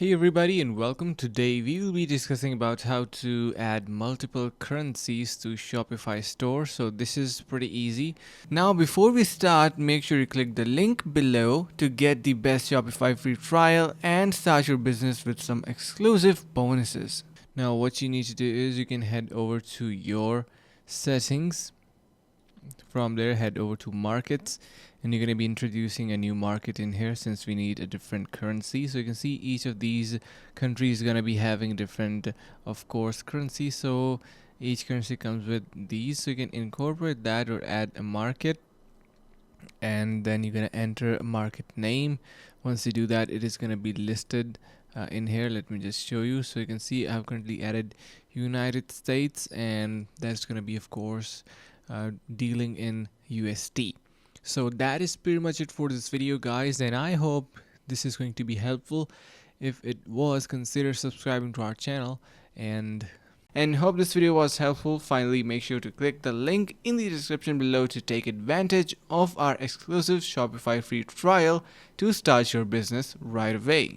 Hey everybody and welcome. Today we will be discussing about how to add multiple currencies to Shopify store. So this is pretty easy. Now before we start, make sure you click the link below to get the best Shopify free trial and start your business with some exclusive bonuses. Now what you need to do is you can head over to your settings. From there, head over to markets, and you're going to be introducing a new market in here since we need a different currency. So you can see each of these countries is going to be having different, of course, currency. So each currency comes with these, so you can incorporate that or add a market, and then you're going to enter a market name. Once you do that, it is going to be listed in here. Let me just show you. So you can see I've currently added United States, and that's going to be, of course, dealing in USD. So that is pretty much it for this video, guys, and I hope this is going to be helpful. If it was, consider subscribing to our channel, and hope this video was helpful. Finally, make sure to click the link in the description below to take advantage of our exclusive Shopify free trial to start your business right away.